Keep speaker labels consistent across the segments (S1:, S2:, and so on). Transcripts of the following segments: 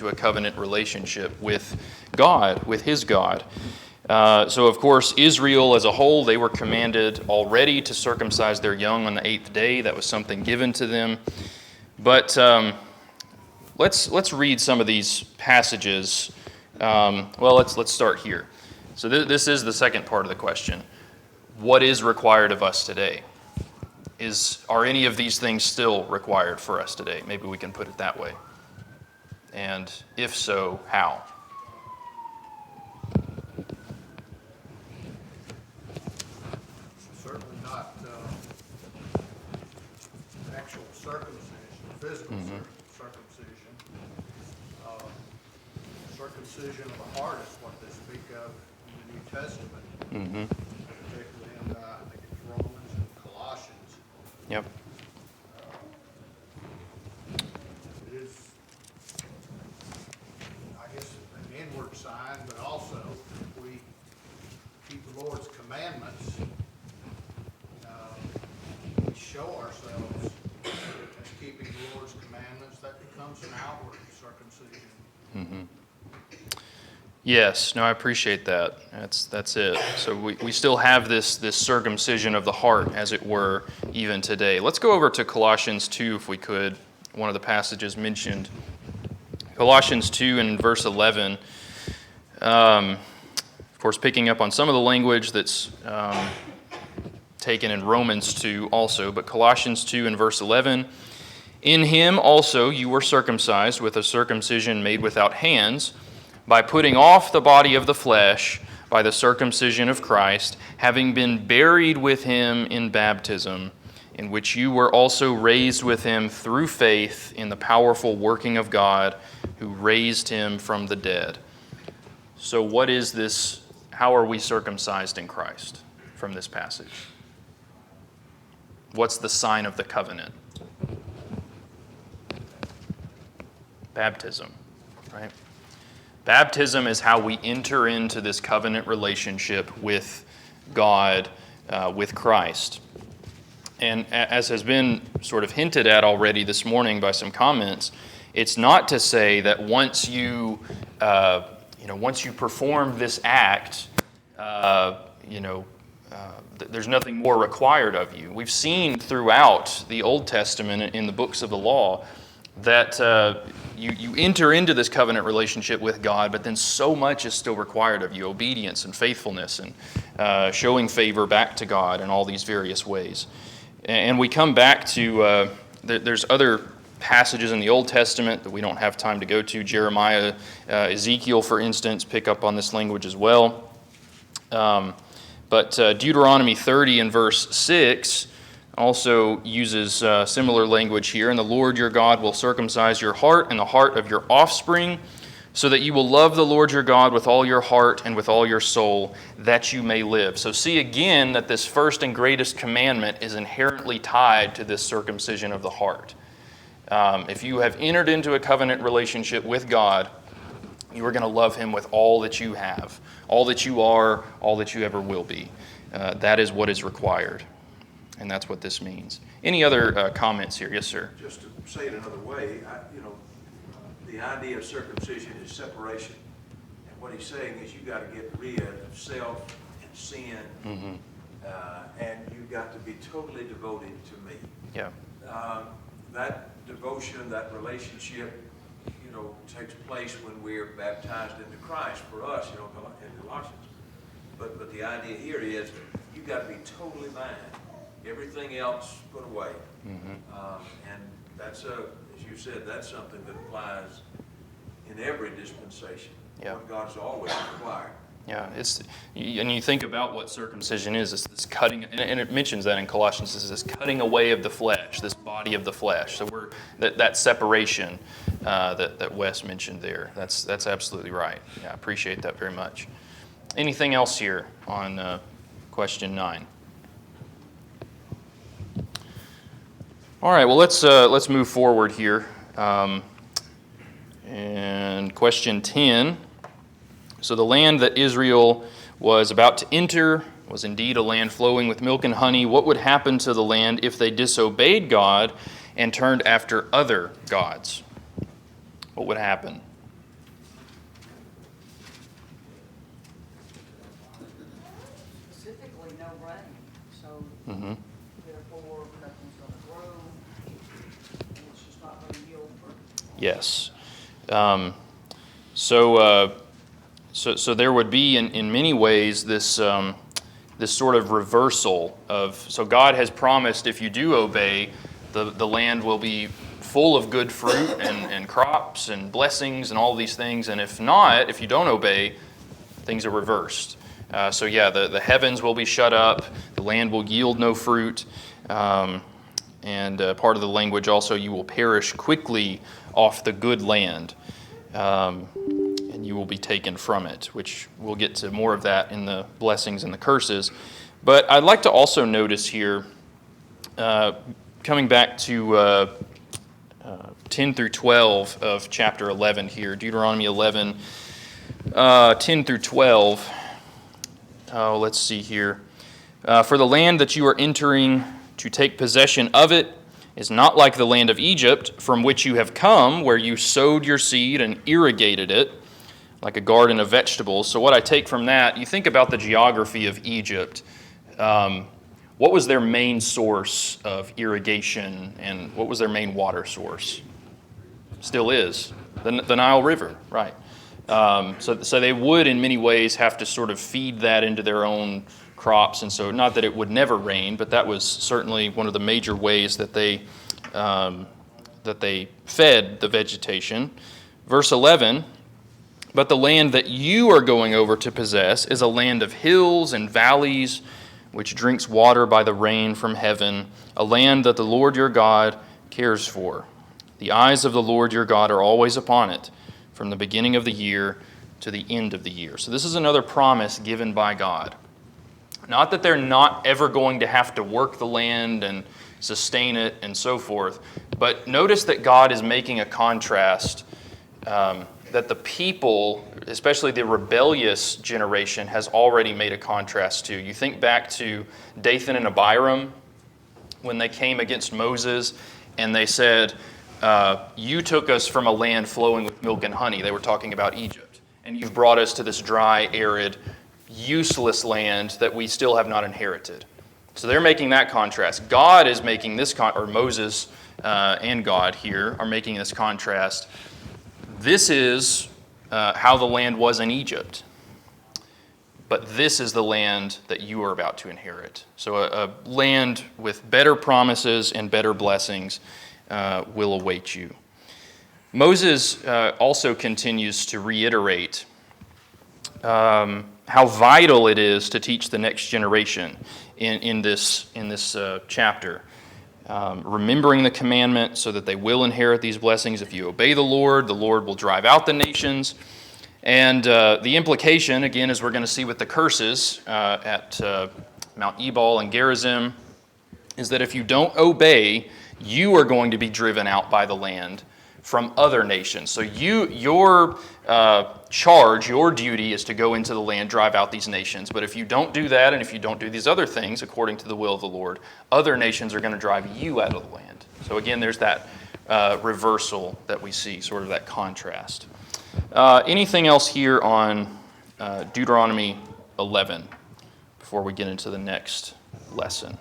S1: into a covenant relationship with God, with his God. So, of course, Israel as a whole, they were commanded already to circumcise their young on the 8th day. That was something given to them. But let's read some of these passages. Let's start here. So this is the second part of the question. What is required of us today? Are any of these things still required for us today? Maybe we can put it that way. And if so, how?
S2: Certainly not actual circumcision, physical circumcision. Circumcision of the heart is what they speak of in the New Testament, particularly in, I think it's Romans and Colossians.
S1: Yep.
S2: It is, I guess, an inward sign, but also if we keep the Lord's commandments, we show ourselves as keeping the Lord's commandments. That becomes an outward circumcision.
S1: Yes, no, I appreciate that. That's it. So we still have this circumcision of the heart, as it were, even today. Let's go over to Colossians 2, if we could, one of the passages mentioned. Colossians 2 and verse 11. Of course, picking up on some of the language that's taken in Romans 2 also, but Colossians 2 and verse 11. In him also you were circumcised with a circumcision made without hands, by putting off the body of the flesh by the circumcision of Christ, having been buried with him in baptism, in which you were also raised with him through faith in the powerful working of God, who raised him from the dead. So what is this? How are we circumcised in Christ from this passage? What's the sign of the covenant? Baptism, right? Baptism is how we enter into this covenant relationship with God, with Christ. And as has been sort of hinted at already this morning by some comments, it's not to say that once you perform this act, there's nothing more required of you. We've seen throughout the Old Testament in the books of the law that you enter into this covenant relationship with God, but then so much is still required of you, obedience and faithfulness and showing favor back to God in all these various ways. And we come back to, there's other passages in the Old Testament that we don't have time to go to. Jeremiah, Ezekiel, for instance, pick up on this language as well. But Deuteronomy 30 and verse 6 also uses similar language here. And the Lord your God will circumcise your heart and the heart of your offspring, so that you will love the Lord your God with all your heart and with all your soul, that you may live. So see again that this first and greatest commandment is inherently tied to this circumcision of the heart. If you have entered into a covenant relationship with God, you are going to love him with all that you have, all that you are, all that you ever will be. That is what is required. And that's what this means. Any other comments here? Yes, sir.
S3: Just to say it another way, the idea of circumcision is separation. And what he's saying is you got to get rid of self and sin, and you've got to be totally devoted to me.
S1: Yeah.
S3: That devotion, that relationship, takes place when we're baptized into Christ for us, in Colossians. But the idea here is you've got to be totally mine. Everything else put away. And that's, as you said, that's something that applies in every dispensation.
S1: Yeah.
S3: What God's always required.
S1: Yeah, and you think about what circumcision is. It's this cutting, and it mentions that in Colossians. It's this cutting away of the flesh, this body of the flesh. So that separation that Wes mentioned there. That's absolutely right. Yeah, I appreciate that very much. Anything else here on question 9? All right. Well, let's move forward here. And question 10. So the land that Israel was about to enter was indeed a land flowing with milk and honey. What would happen to the land if they disobeyed God and turned after other gods? What would happen?
S4: Therefore, nothing's going to grow, and it's just not going to yield fruit.
S1: Yes. So there would be, in many ways, this this sort of reversal of, so God has promised if you do obey, the land will be full of good fruit and crops and blessings and all these things, and if not, if you don't obey, things are reversed. So yeah, the heavens will be shut up, the land will yield no fruit, and part of the language also, you will perish quickly off the good land, and you will be taken from it, which we'll get to more of that in the blessings and the curses. But I'd like to also notice here, coming back to 10 through 12 of chapter 11 here, Deuteronomy 11, 10 through 12. Oh, let's see here. For the land that you are entering to take possession of it is not like the land of Egypt, from which you have come, where you sowed your seed and irrigated it, like a garden of vegetables. So what I take from that, you think about the geography of Egypt. What was their main source of irrigation, and what was their main water source? Still is the Nile River, right? So they would, in many ways, have to sort of feed that into their own crops, and so not that it would never rain, but that was certainly one of the major ways that they fed the vegetation. Verse 11. But the land that you are going over to possess is a land of hills and valleys, which drinks water by the rain from heaven, a land that the Lord your God cares for. The eyes of the Lord your God are always upon it, from the beginning of the year to the end of the year. So this is another promise given by God. Not that they're not ever going to have to work the land and sustain it and so forth, but notice that God is making a contrast that the people, especially the rebellious generation, has already made a contrast to. You think back to Dathan and Abiram when they came against Moses and they said, you took us from a land flowing with milk and honey. They were talking about Egypt. And you've brought us to this dry, arid, useless land that we still have not inherited. So they're making that contrast. God is making this, or Moses and God here are making this contrast. This is how the land was in Egypt, but this is the land that you are about to inherit. So a land with better promises and better blessings will await you. Moses also continues to reiterate how vital it is to teach the next generation in this chapter. Remembering the commandment so that they will inherit these blessings. If you obey the Lord will drive out the nations. And the implication, again, as we're going to see with the curses at Mount Ebal and Gerizim, is that if you don't obey, you are going to be driven out by the land from other nations. So your charge, your duty is to go into the land, drive out these nations. But if you don't do that, and if you don't do these other things according to the will of the Lord, other nations are going to drive you out of the land. So again, there's that reversal that we see, sort of that contrast. Anything else here on Deuteronomy 11 before we get into the next lesson?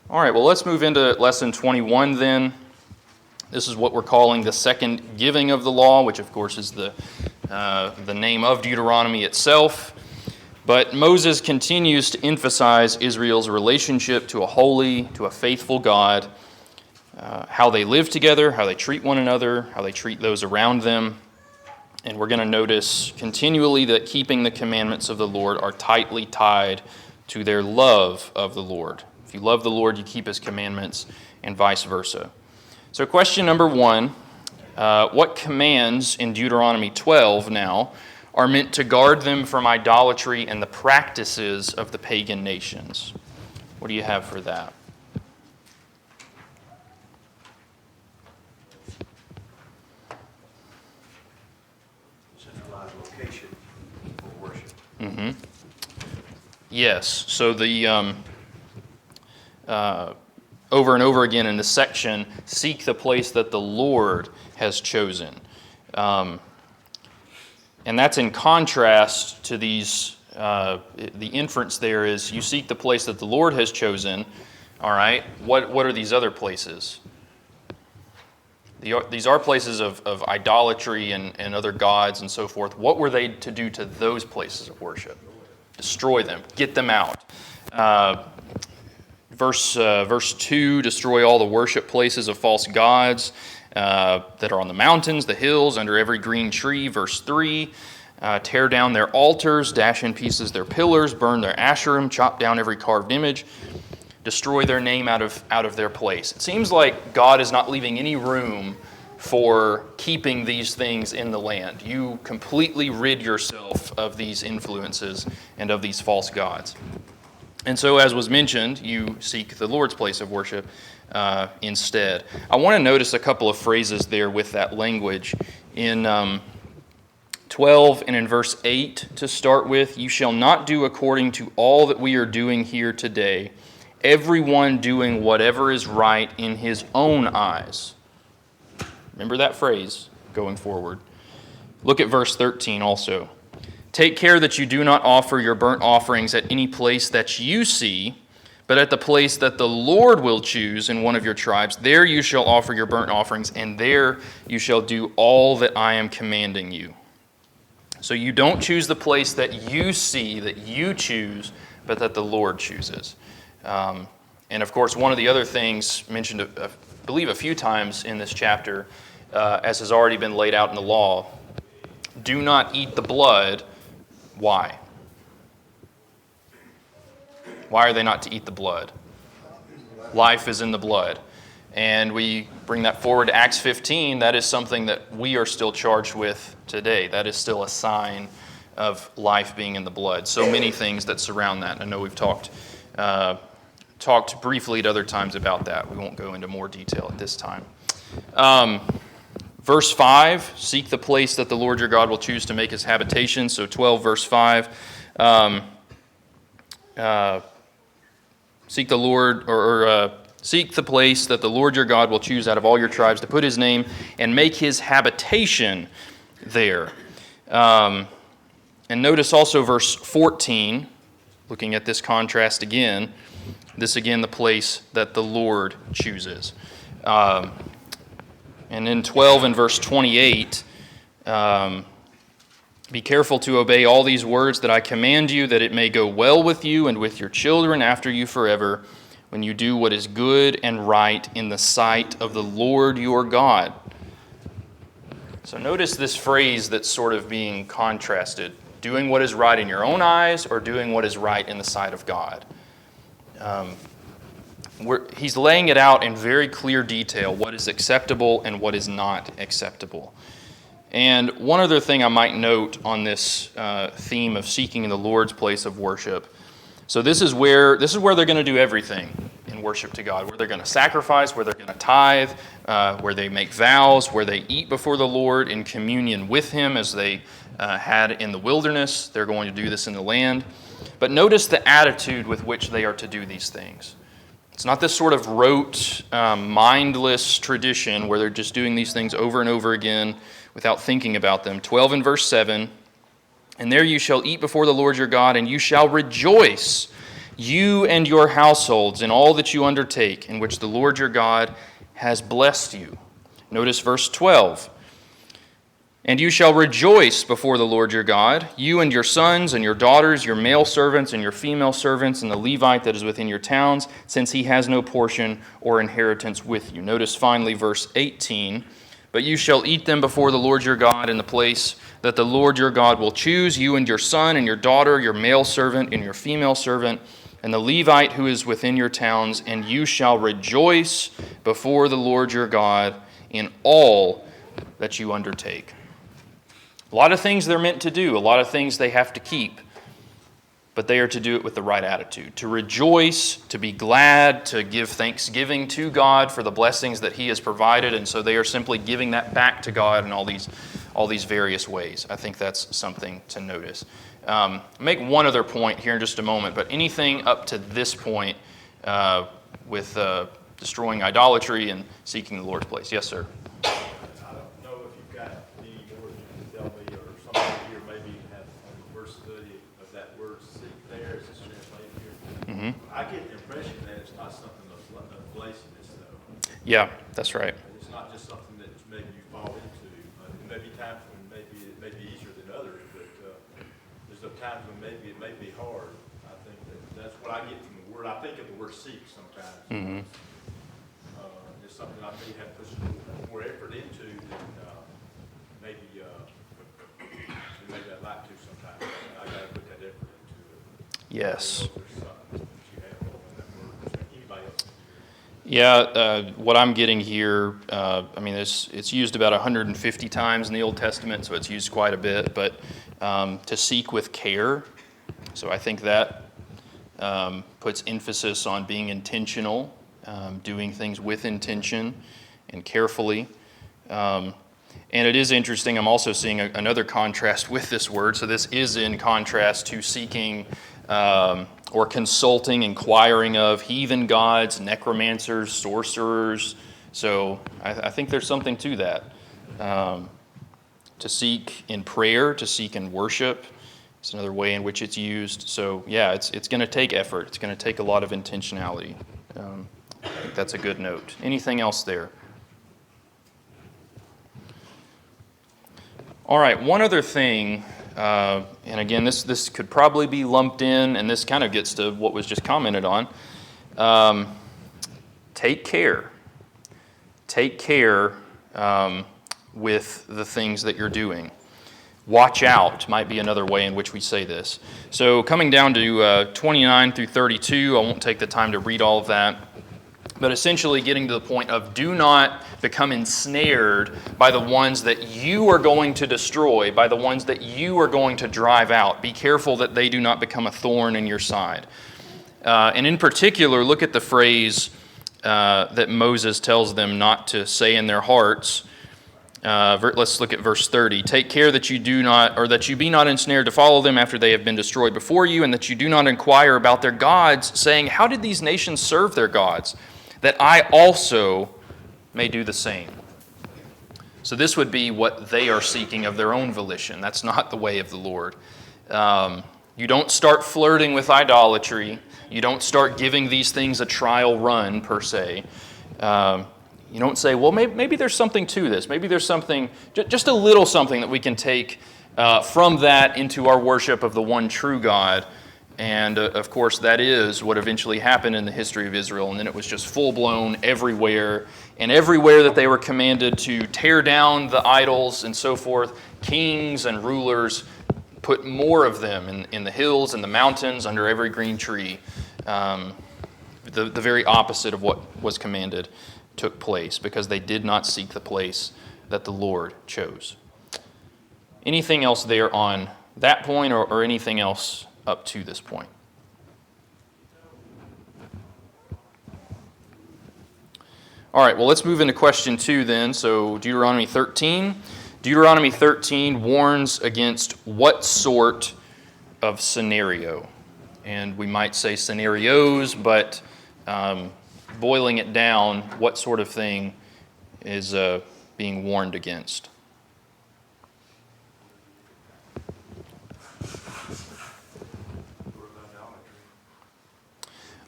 S1: All right, well, let's move into lesson 21 then. This is what we're calling the second giving of the law, which of course is the name of Deuteronomy itself. But Moses continues to emphasize Israel's relationship to a holy, to a faithful God, how they live together, how they treat one another, how they treat those around them. And we're going to notice continually that keeping the commandments of the Lord are tightly tied to their love of the Lord. If you love the Lord, you keep His commandments, and vice versa. So question number 1, what commands in Deuteronomy 12 now are meant to guard them from idolatry and the practices of the pagan nations? What do you have for that?
S3: Centralized location for worship.
S1: Mm-hmm. Yes. So the over and over again in this section, seek the place that the Lord has chosen. And that's in contrast to these the inference there is you seek the place that the Lord has chosen. All right, what are these other places? These are places of idolatry and other gods and so forth. What were they to do to those places of worship? Destroy them, get them out. Verse 2, destroy all the worship places of false gods that are on the mountains, the hills, under every green tree. Verse 3, tear down their altars, dash in pieces their pillars, burn their asherim, chop down every carved image, destroy their name out of their place. It seems like God is not leaving any room for keeping these things in the land. You completely rid yourself of these influences and of these false gods. And so, as was mentioned, you seek the Lord's place of worship instead. I want to notice a couple of phrases there with that language. In 12 and in verse 8 to start with, you shall not do according to all that we are doing here today, everyone doing whatever is right in his own eyes. Remember that phrase going forward. Look at verse 13 also. Take care that you do not offer your burnt offerings at any place that you see, but at the place that the Lord will choose in one of your tribes. There you shall offer your burnt offerings, and there you shall do all that I am commanding you. So you don't choose the place that you see, that you choose, but that the Lord chooses. And of course, one of the other things mentioned, I believe, a few times in this chapter, as has already been laid out in the law, do not eat the blood. Why? Why are they not to eat the blood? Life is in the blood. And we bring that forward to Acts 15. That is something that we are still charged with today. That is still a sign of life being in the blood. So many things that surround that. I know we've talked briefly at other times about that. We won't go into more detail at this time. Verse 5, seek the place that the Lord your God will choose to make his habitation. So 12, verse 5. Seek the Lord, seek the place that the Lord your God will choose out of all your tribes to put his name and make his habitation there. And notice also verse 14, looking at this contrast again. This again, the place that the Lord chooses. And in 12 and verse 28, be careful to obey all these words that I command you, that it may go well with you and with your children after you forever, when you do what is good and right in the sight of the Lord your God. So notice this phrase that's sort of being contrasted. Doing what is right in your own eyes or doing what is right in the sight of God. He's laying it out in very clear detail, what is acceptable and what is not acceptable. And one other thing I might note on this theme of seeking the Lord's place of worship. So this is where they're going to do everything in worship to God, where they're going to sacrifice, where they're going to tithe, where they make vows, where they eat before the Lord in communion with him as they had in the wilderness. They're going to do this in the land. But notice the attitude with which they are to do these things. It's not this sort of rote, mindless tradition where they're just doing these things over and over again without thinking about them. 12 and verse 7, and there you shall eat before the Lord your God, and you shall rejoice, you and your households, in all that you undertake, in which the Lord your God has blessed you. Notice verse 12. And you shall rejoice before the Lord your God, you and your sons and your daughters, your male servants and your female servants, and the Levite that is within your towns, since he has no portion or inheritance with you. Notice finally verse 18. But you shall eat them before the Lord your God in the place that the Lord your God will choose, you and your son and your daughter, your male servant and your female servant, and the Levite who is within your towns, and you shall rejoice before the Lord your God in all that you undertake. A lot of things they're meant to do, a lot of things they have to keep, but they are to do it with the right attitude, to rejoice, to be glad, to give thanksgiving to God for the blessings that he has provided, and so they are simply giving that back to God in all these various ways. I think that's something to notice. I'll make one other point here in just a moment, but anything up to this point with destroying idolatry and seeking the Lord's place. Yes, sir.
S5: I don't know if you've got any more you can tell me, or somebody here maybe have a verse study of that word seek there, is this translated here?
S1: Mhm.
S5: I get the impression that it's not something of laziness, though.
S1: Yeah, that's right.
S5: It's not just something that maybe you fall into. There may be times when maybe it may be easier than others, but there's some times when maybe it may be hard. I think that's what I get from the word. I think of the word seek sometimes.
S1: Mhm.
S5: It's something I may have to put some more effort into than maybe I'd like to sometimes. I got to put that effort into it.
S1: Yes.
S5: I don't know if there's something that you have on that word. Anybody else?
S1: Yeah, what I'm getting here, I mean, it's used about 150 times in the Old Testament, so it's used quite a bit, but to seek with care. So I think that puts emphasis on being intentional, doing things with intention and carefully. And it is interesting, I'm also seeing another contrast with this word. So this is in contrast to seeking or consulting, inquiring of heathen gods, necromancers, sorcerers. So I think there's something to that. To seek in prayer, to seek in worship is another way in which it's used. So yeah, it's going to take effort. It's going to take a lot of intentionality. I think that's a good note. Anything else there? All right, one other thing, and again, this could probably be lumped in, and this kind of gets to what was just commented on. Take care. Take care with the things that you're doing. Watch out might be another way in which we say this. So coming down to 29 through 32, I won't take the time to read all of that. But essentially getting to the point of do not become ensnared by the ones that you are going to destroy, by the ones that you are going to drive out. Be careful that they do not become a thorn in your side. And in particular, look at the phrase that Moses tells them not to say in their hearts. Let's look at verse 30. Take care that you do not, or that you be not ensnared to follow them after they have been destroyed before you, and that you do not inquire about their gods, saying, how did these nations serve their gods? That I also may do the same. So this would be what they are seeking of their own volition. That's not the way of the Lord. You don't start flirting with idolatry. You don't start giving these things a trial run, per se. You don't say, well, maybe there's something to this. Maybe there's something, just a little something that we can take from that into our worship of the one true God. And of course, that is what eventually happened in the history of Israel. And then it was just full-blown everywhere. And everywhere that they were commanded to tear down the idols and so forth, kings and rulers put more of them in the hills and the mountains under every green tree. The very opposite of what was commanded took place because they did not seek the place that the Lord chose. Anything else there on that point or anything else up to this point? All right, well, let's move into question 2 then. So Deuteronomy 13. Deuteronomy 13 warns against what sort of scenario? And we might say scenarios, but boiling it down, what sort of thing is being warned against?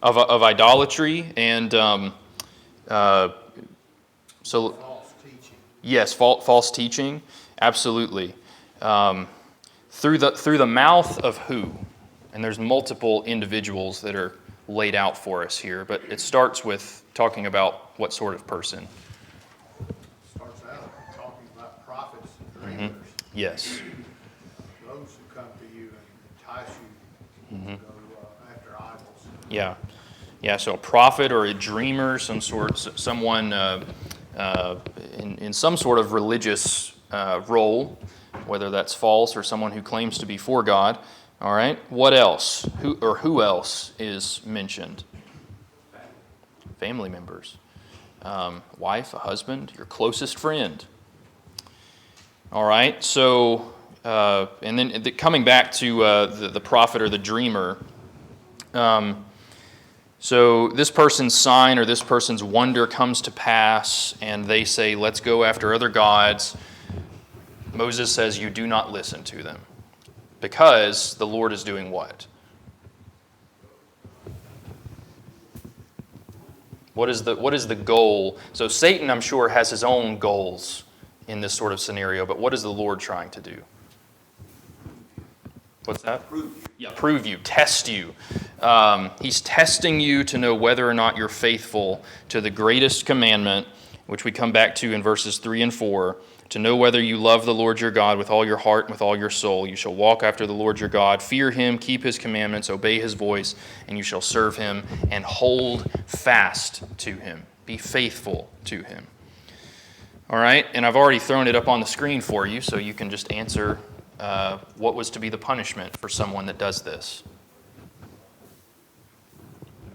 S1: Of idolatry and so
S2: False teaching.
S1: yes, false teaching, absolutely. Through the mouth of who? And there's multiple individuals that are laid out for us here, but it starts with talking about what sort of person.
S2: Starts out talking about prophets and dreamers.
S1: Yes.
S2: Those who come to you and entice you to go after idols.
S1: Yeah. Yeah, so a prophet or a dreamer, someone in some sort of religious role, whether that's false or someone who claims to be for God. All right, what else? Who else is mentioned? Family members. Wife, a husband, your closest friend. All right, so, and then coming back to the prophet or the dreamer, so this person's sign or this person's wonder comes to pass, and they say, let's go after other gods. Moses says, you do not listen to them. because the Lord is doing what? What is the goal? So Satan, I'm sure, has his own goals in this sort of scenario, but what is the Lord trying to do? What's that?
S3: Prove you.
S1: Yeah, prove you, test you. He's testing you to know whether or not you're faithful to the greatest commandment, which we come back to in verses 3 and 4, to know whether you love the Lord your God with all your heart and with all your soul. You shall walk after the Lord your God, fear him, keep his commandments, obey his voice, and you shall serve him and hold fast to him. Be faithful to him. All right, and I've already thrown it up on the screen for you, so you can just answer what was to be the punishment for someone that does this.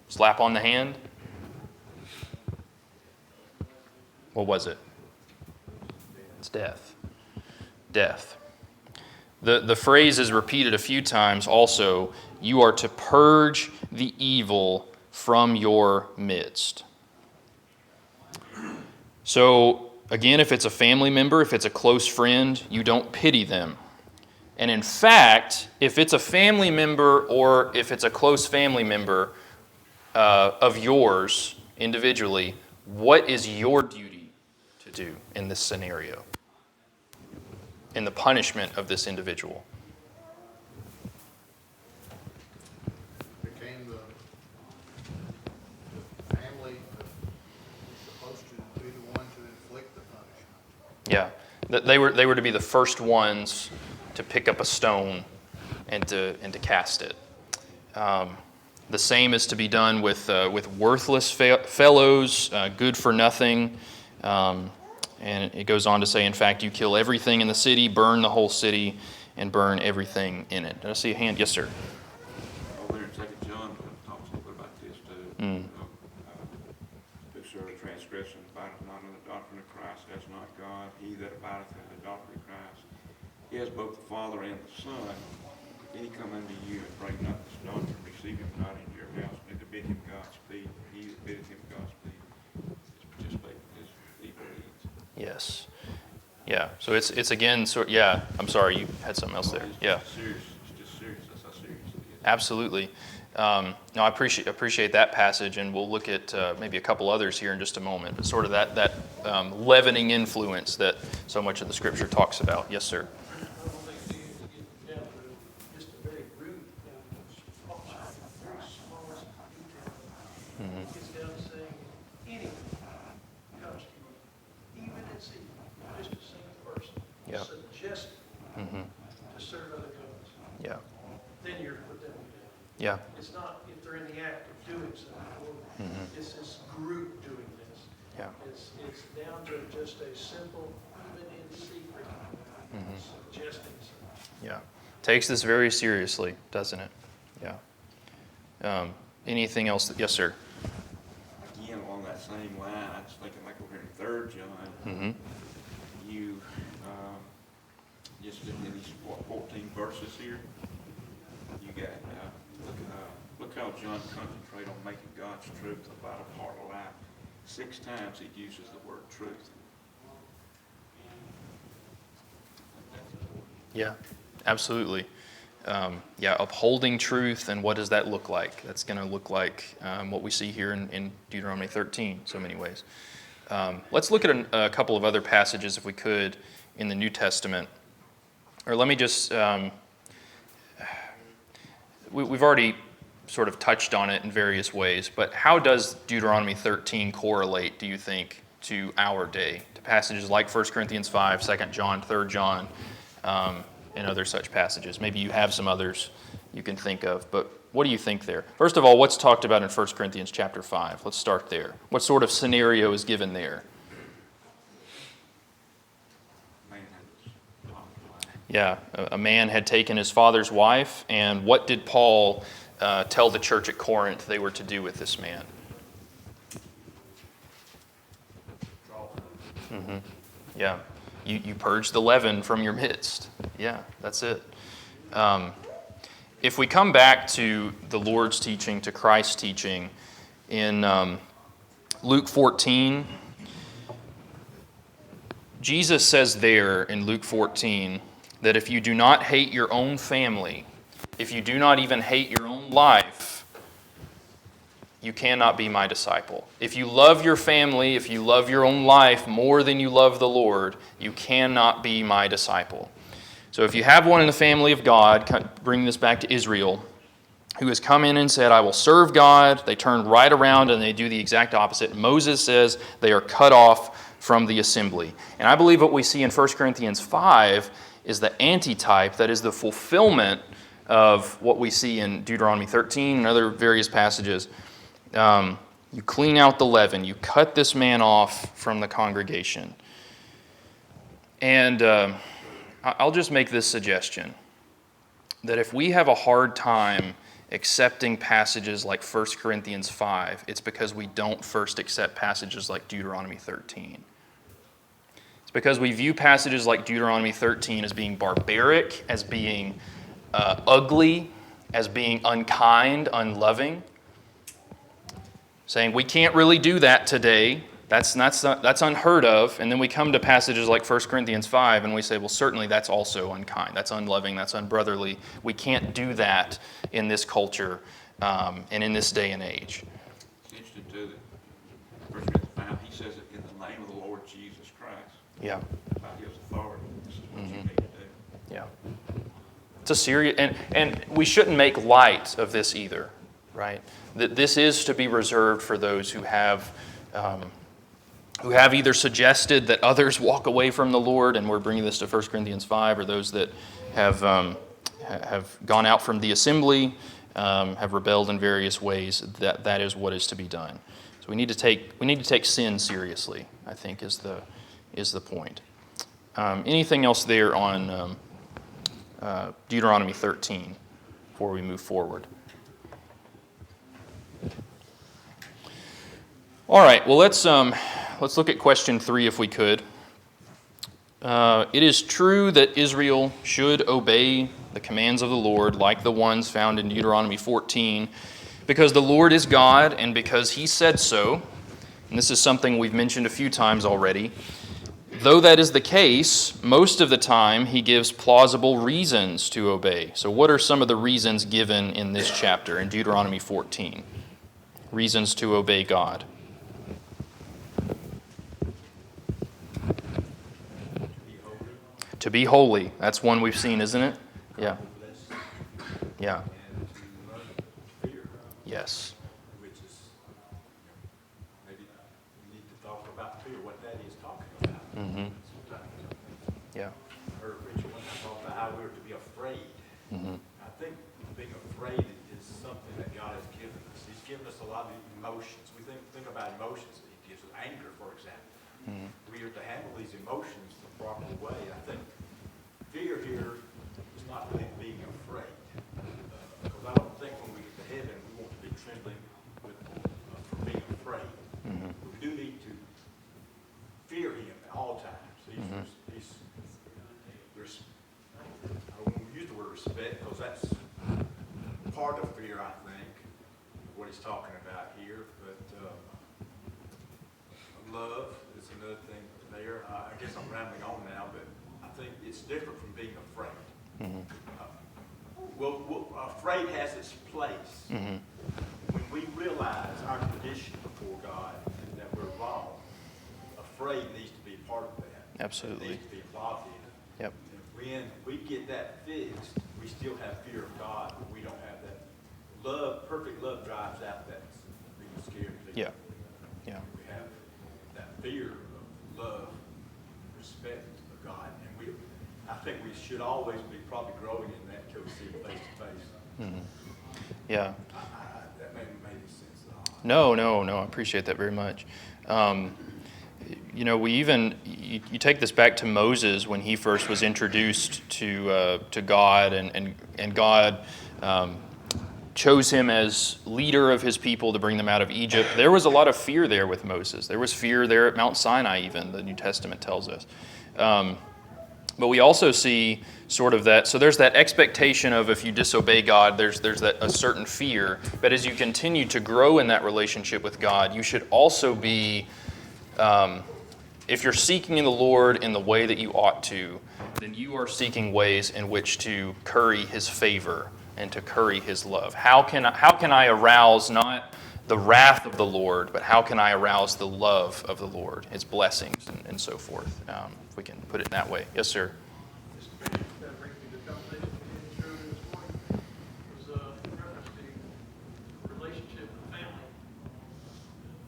S1: Slap on the hand? What was it? It's death. Death. The phrase is repeated a few times also. You are to purge the evil from your midst. So, again, if it's a family member, if it's a close friend, you don't pity them. And in fact, if it's a family member or if it's a close family member of yours individually, what is your duty to do in this scenario? In the punishment of this individual?
S2: Became the family that's supposed to be the one to inflict the punishment.
S1: Yeah, they were to be the first ones to pick up a stone and to cast it. The same is to be done with worthless fellows, good for nothing. And it goes on to say, in fact, you kill everything in the city, burn the whole city, and burn everything in it. Did I see a hand? Yes, sir.
S6: Over there in 2 John talks a little bit about this too. Whosoever transgression abideth not in the doctrine of Christ, that's not God. He that abideth in the doctrine of Christ, he has both the Father and the Son. If any come unto you and bring not this doctrine, receive him not into your house, neither bid him Godspeed. He that biddeth him Godspeed is participate in his evil deeds.
S1: Yes. Yeah. So it's again. So yeah. I'm sorry. You had something else there. Yeah.
S6: It's serious. It's just serious. That's how serious it is.
S1: Absolutely. No, I appreciate that passage, and we'll look at maybe a couple others here in just a moment. But sort of that leavening influence that so much of the Scripture talks about. Yes, sir.
S4: I don't think you get down to just a very rude, very smallest detail. It gets down to saying, anything comes to you, even it's just a single person,
S1: Yeah.
S4: suggesting to serve other gods,
S1: Yeah.
S4: then you're put them to death.
S1: Yeah.
S4: It's not if they're in the act of doing something, it's this group doing this.
S1: Yeah.
S4: It's down to just a simple, even in secret, suggesting something.
S1: Yeah. Takes this very seriously, doesn't it? Yeah. Anything else? Yes, sir.
S6: Again, along that same line, I was thinking like over in 3 John, you, just in these 14 verses here, you got, look how John concentrated on making God's truth a vital part of life. 6 times he uses the word truth.
S1: Yeah, absolutely. Upholding truth, and what does that look like? That's going to look like what we see here in Deuteronomy 13, so many ways. Let's look at a couple of other passages, if we could, in the New Testament. Or let me just, we've already sort of touched on it in various ways, but how does Deuteronomy 13 correlate, do you think, to our day? To passages like 1 Corinthians 5, 2 John, 3 John, and other such passages. Maybe you have some others you can think of, but what do you think there? First of all, what's talked about in 1 Corinthians chapter 5? Let's start there. What sort of scenario is given there? Yeah, a man had taken his father's wife, and what did Paul tell the church at Corinth they were to do with this man? Yeah, you purge the leaven from your midst. Yeah, that's it. If we come back to the Lord's teaching, to Christ's teaching, in Luke 14, Jesus says there in Luke 14 that if you do not hate your own family, if you do not even hate your own life, you cannot be my disciple. If you love your family, if you love your own life more than you love the Lord, you cannot be my disciple. So if you have one in the family of God, bring this back to Israel, who has come in and said, I will serve God, they turn right around and they do the exact opposite. Moses says they are cut off from the assembly. And I believe what we see in 1 Corinthians 5 is the antitype, that is the fulfillment of what we see in Deuteronomy 13 and other various passages. You clean out the leaven. You cut this man off from the congregation. And I'll just make this suggestion, that if we have a hard time accepting passages like 1 Corinthians 5, it's because we don't first accept passages like Deuteronomy 13. It's because we view passages like Deuteronomy 13 as being barbaric, as being ugly, as being unkind, unloving, saying we can't really do that today. That's unheard of. And then we come to passages like 1 Corinthians 5 and we say, well, certainly that's also unkind. That's unloving. That's unbrotherly. We can't do that in this culture and in this day and age.
S6: It's interesting, too, that 1 Corinthians 5, he says it in the name of the Lord Jesus Christ.
S1: Yeah.
S6: By his authority. This is what you need to do.
S1: Yeah. It's a serious, and we shouldn't make light of this either, right? That this is to be reserved for those who have either suggested that others walk away from the Lord, and we're bringing this to 1 Corinthians 5, or those that have gone out from the assembly, have rebelled in various ways. That is what is to be done. So we need to take sin seriously, I think, is the point. Anything else there on Deuteronomy 13 before we move forward? All right, well, let's look at question 3 if we could. It is true that Israel should obey the commands of the Lord like the ones found in Deuteronomy 14 because the Lord is God and because He said so. And this is something we've mentioned a few times already. Though that is the case, most of the time He gives plausible reasons to obey. So what are some of the reasons given in this chapter in Deuteronomy 14? Reasons to obey God. To be holy. That's one we've seen, isn't it? Yeah. Yeah. Yes.
S5: Which is, maybe we need to talk about fear, what that is talking about.
S1: Mm-hmm.
S5: I
S1: Yeah.
S5: heard a preacher one time talk about how we were to be afraid.
S1: Mm-hmm.
S5: I think being afraid is something that God has given us. He's given us a lot of emotions. We think about emotions that He gives us. Anger, for example.
S1: Mm-hmm.
S5: We are to handle these emotions the proper way. I think fear here is not really being afraid. Because I don't think when we get to heaven, we want to be trembling for being afraid.
S1: Mm-hmm.
S5: We do need to fear Him at all times. I don't want to use the word respect because that's part of fear, I think, what he's talking about here. But love is another thing there. I guess I'm rambling on now, but I think it's different from being afraid.
S1: Mm-hmm.
S5: Afraid has its place.
S1: Mm-hmm.
S5: When we realize our condition before God and that we're wrong, afraid needs to be part of that.
S1: Absolutely.
S5: It needs to be involved in it.
S1: Yep.
S5: When we get that fixed, we still have fear of God, but we don't have that love. Perfect love drives out that being scared.
S1: Yeah. Yeah.
S5: We have that fear of love, respect of God, and I think we should always be probably growing in that till we see it face to face.
S1: Mm-hmm. Yeah.
S5: That made sense.
S1: No, I appreciate that very much. You take this back to Moses when he first was introduced to God, and God chose him as leader of His people to bring them out of Egypt. There was a lot of fear there with Moses. There was fear there at Mount Sinai, even the New Testament tells us. But we also see sort of that. So there's that expectation of if you disobey God, there's that a certain fear. But as you continue to grow in that relationship with God, you should also be If you're seeking the Lord in the way that you ought to, then you are seeking ways in which to curry His favor and to curry His love. How can I arouse not the wrath of the Lord, but how can I arouse the love of the Lord, His blessings, and so forth, if we can put it that way. Yes, sir.
S4: That brings me to the conversation we had earlier this morning, was in reference to relationship with family,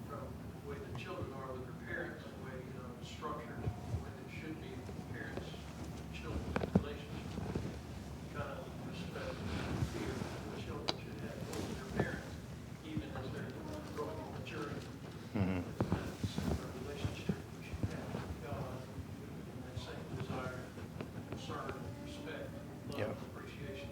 S4: from the way the children are with their parents, the way structured, the way that should be parents, children relationship, kind of respect, fear the children should have for their parents, even as they're growing and maturing.
S1: Mm-hmm.
S4: That's a relationship we should have with God, and that same desire, concern, respect, love,
S1: Yep.
S4: appreciation,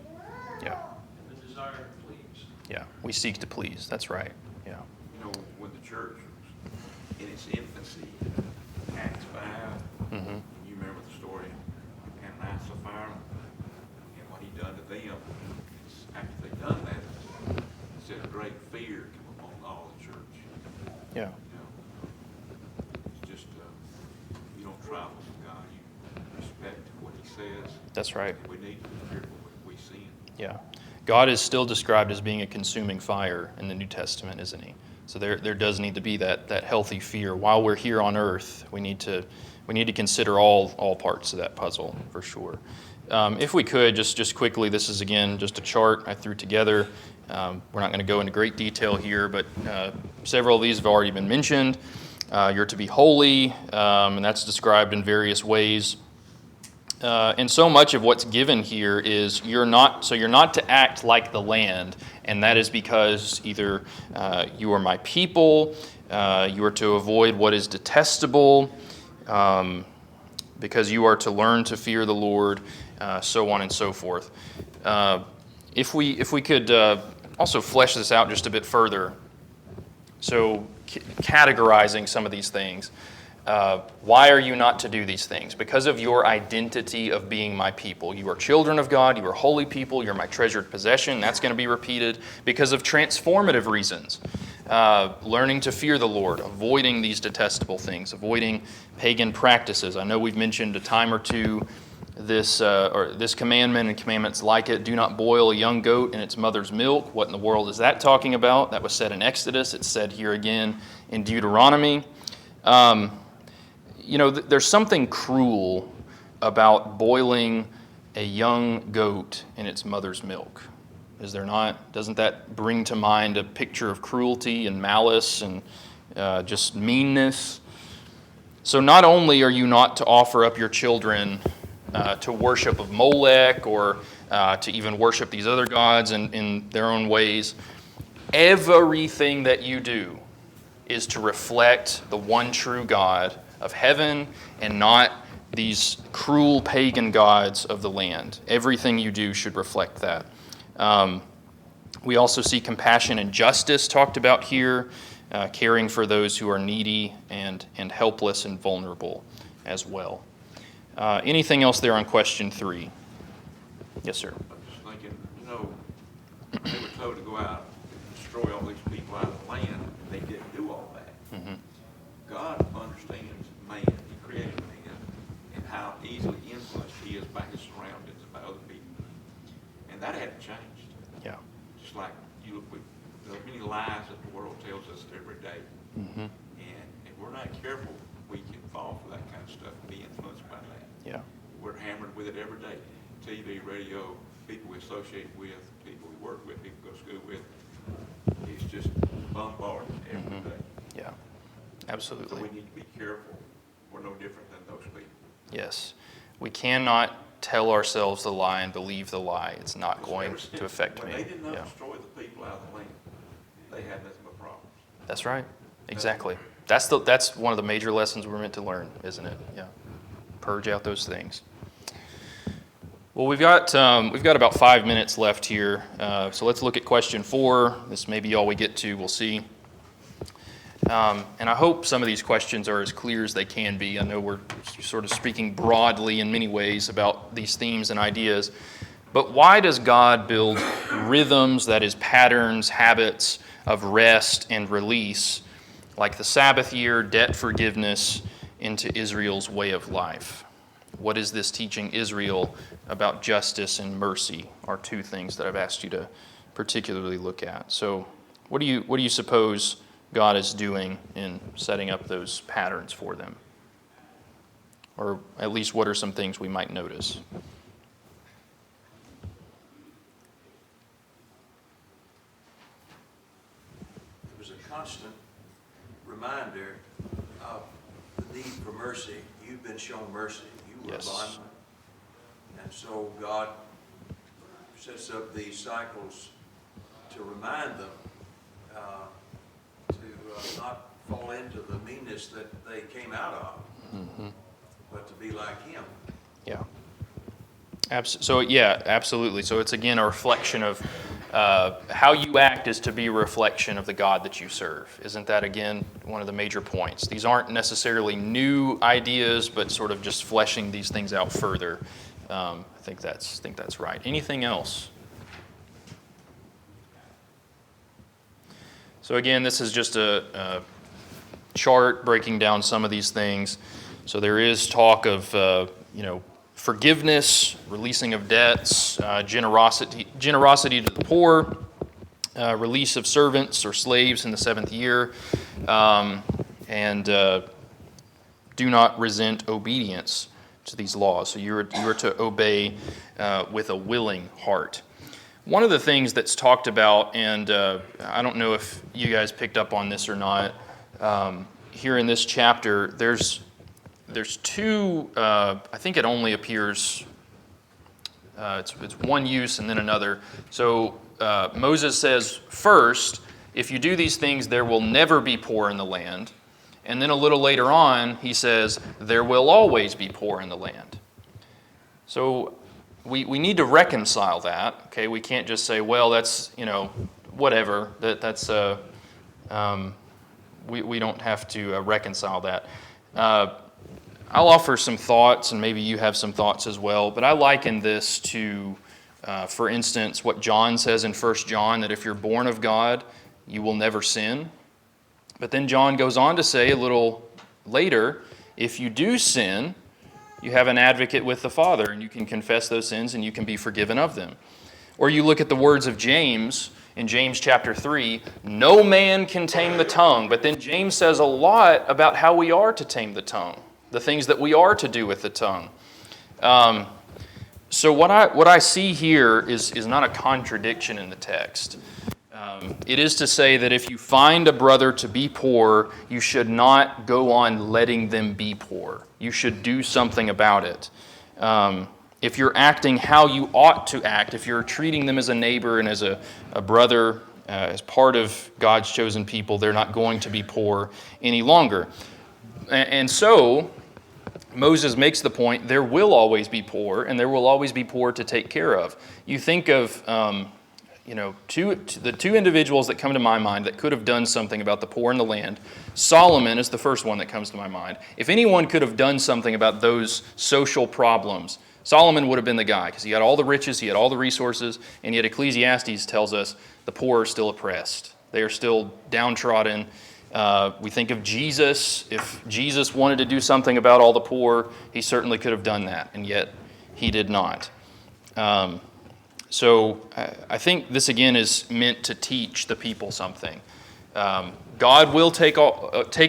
S1: Yeah.
S4: and the desire to please.
S1: Yeah. We seek to please. That's right. Yeah.
S6: You know, when the church was in its infancy, Acts 5,
S1: Mm-hmm.
S6: you remember the story of Canaan and what he done to them. After they done that, it said a great fear came upon all the church.
S1: Yeah.
S6: You know, it's just, you don't trifle with God, you respect what he says.
S1: That's right.
S6: And we need to be careful what we sin.
S1: Yeah. God is still described as being a consuming fire in the New Testament, isn't He? So there does need to be that healthy fear. While we're here on earth, we need to consider all parts of that puzzle, for sure. If we could, just quickly, this is, again, just a chart I threw together. We're not going to go into great detail here, but several of these have already been mentioned. You're to be holy, and that's described in various ways. And so much of what's given here is you're not to act like the land, and that is because either you are my people, you are to avoid what is detestable, because you are to learn to fear the Lord, so on and so forth. If we could also flesh this out just a bit further, so categorizing some of these things. Why are you not to do these things? Because of your identity of being my people. You are children of God. You are holy people. You're my treasured possession. That's going to be repeated. Because of transformative reasons. Learning to fear the Lord. Avoiding these detestable things. Avoiding pagan practices. I know we've mentioned a time or two this commandment and commandments like it. Do not boil a young goat in its mother's milk. What in the world is that talking about? That was said in Exodus. It's said here again in Deuteronomy. There's something cruel about boiling a young goat in its mother's milk. Is there not? Doesn't that bring to mind a picture of cruelty and malice and just meanness? So not only are you not to offer up your children to worship of Molech or to even worship these other gods in their own ways, everything that you do is to reflect the one true God of heaven and not these cruel pagan gods of the land. Everything you do should reflect that. We also see compassion and justice talked about here, caring for those who are needy and helpless and vulnerable as well. Anything else there on question 3? Yes, sir.
S6: I'm just thinking, they were told to go out and destroy all these people out of the land, and they didn't do all that.
S1: Mm-hmm.
S6: God understands man, He created man, and how easily influenced he is by his surroundings and by other people. And that hadn't changed.
S1: Yeah.
S6: Just like you look with the many lies that the world tells us every day.
S1: Mm-hmm.
S6: And if we're not careful, we can fall for that kind of stuff and be influenced by that.
S1: Yeah.
S6: We're hammered with it every day. TV, radio, people we associate with, people we work with, people we go to school with. It's just bombarded every day.
S1: Yeah.
S6: So
S1: Absolutely.
S6: we need to be careful. We're no different than those people.
S1: Yes. We cannot tell ourselves the lie and believe the lie. It's not going
S6: Ever since-
S1: to affect
S6: when
S1: me.
S6: they did not
S1: Yeah.
S6: destroy the people out of the land, they had nothing but problems.
S1: That's right. Exactly. That's one of the major lessons we're meant to learn, isn't it? Yeah. Purge out those things. Well, we've got about 5 minutes left here, so let's look at question 4. This may be all we get to. We'll see. And I hope some of these questions are as clear as they can be. I know we're sort of speaking broadly in many ways about these themes and ideas, but why does God build rhythms, that is, patterns, habits of rest and release, like the Sabbath year, debt forgiveness, into Israel's way of life. What is this teaching Israel about justice and mercy are two things that I've asked you to particularly look at. So what do you suppose God is doing in setting up those patterns for them? Or at least what are some things we might notice?
S3: It was a constant reminder of the need for mercy. You've been shown mercy. You were a bondman. And so God sets up these cycles to remind them to not fall into the meanness that they came out of, but to be like Him.
S1: Yeah. Absolutely. So it's again a reflection of how you act is to be a reflection of the God that you serve. Isn't that again one of the major points? These aren't necessarily new ideas, but sort of just fleshing these things out further. I think that's right. Anything else? So again, this is just a chart breaking down some of these things. So there is talk of forgiveness, releasing of debts, generosity to the poor, release of servants or slaves in the 7th year, and do not resent obedience to these laws. So you are to obey with a willing heart. One of the things that's talked about, and I don't know if you guys picked up on this or not, here in this chapter, there's two, I think it only appears, it's one use and then another. So Moses says, first, if you do these things, there will never be poor in the land. And then a little later on, he says, there will always be poor in the land. So we need to reconcile that. Okay, we can't just say, well, that's, whatever. We don't have to reconcile that. I'll offer some thoughts, and maybe you have some thoughts as well, but I liken this to, for instance, what John says in 1 John, that if you're born of God, you will never sin. But then John goes on to say a little later, if you do sin, you have an advocate with the Father, and you can confess those sins, and you can be forgiven of them. Or you look at the words of James, in James chapter 3, no man can tame the tongue. But then James says a lot about how we are to tame the tongue, the things that we are to do with the tongue. So what I see here is not a contradiction in the text. It is to say that if you find a brother to be poor, you should not go on letting them be poor. You should do something about it. If you're acting how you ought to act, if you're treating them as a neighbor and as a brother, as part of God's chosen people, they're not going to be poor any longer. And so Moses makes the point, there will always be poor, and there will always be poor to take care of. You think of the two individuals that come to my mind that could have done something about the poor in the land. Solomon is the first one that comes to my mind. If anyone could have done something about those social problems, Solomon would have been the guy, because he had all the riches, he had all the resources, and yet Ecclesiastes tells us the poor are still oppressed. They are still downtrodden. We think of Jesus. If Jesus wanted to do something about all the poor, he certainly could have done that, and yet he did not. So I think this, again, is meant to teach the people something. God will take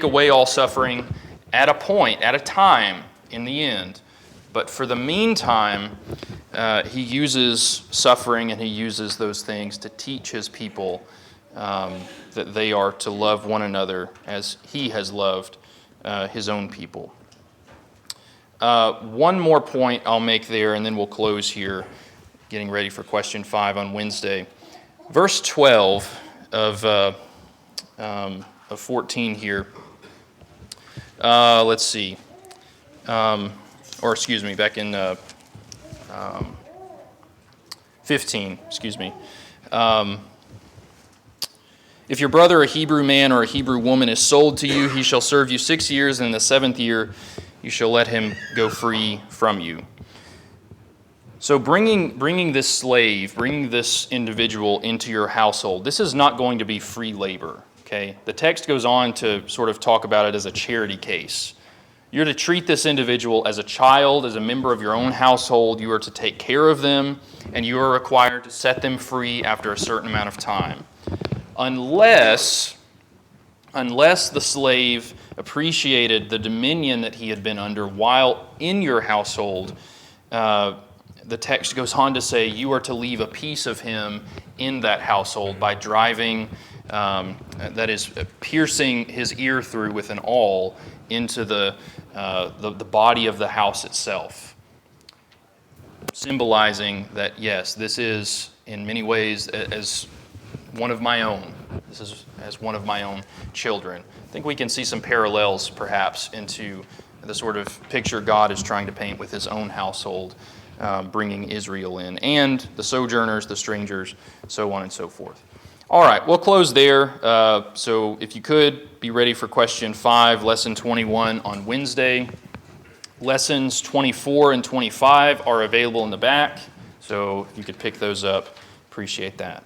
S1: away all suffering at a point, at a time, in the end. But for the meantime, he uses suffering and he uses those things to teach his people that they are to love one another as he has loved his own people. One more point I'll make there, and then we'll close here, getting ready for question 5 on Wednesday. Verse 12 of 14 here. Let's see. Back in 15, if your brother, a Hebrew man or a Hebrew woman, is sold to you, he shall serve you 6 years, and in the 7th year you shall let him go free from you. So bringing this slave, bringing this individual into your household, this is not going to be free labor, okay? The text goes on to sort of talk about it as a charity case. You're to treat this individual as a child, as a member of your own household. You are to take care of them, and you are required to set them free after a certain amount of time. Unless the slave appreciated the dominion that he had been under while in your household, the text goes on to say you are to leave a piece of him in that household by driving, that is, piercing his ear through with an awl into the body of the house itself, symbolizing that, yes, this is in many ways as one of my own. This is as one of my own children. I think we can see some parallels, perhaps, into the sort of picture God is trying to paint with his own household, bringing Israel in, and the sojourners, the strangers, so on and so forth. All right, we'll close there. So if you could, be ready for question 5, lesson 21 on Wednesday. Lessons 24 and 25 are available in the back, so if you could pick those up, appreciate that.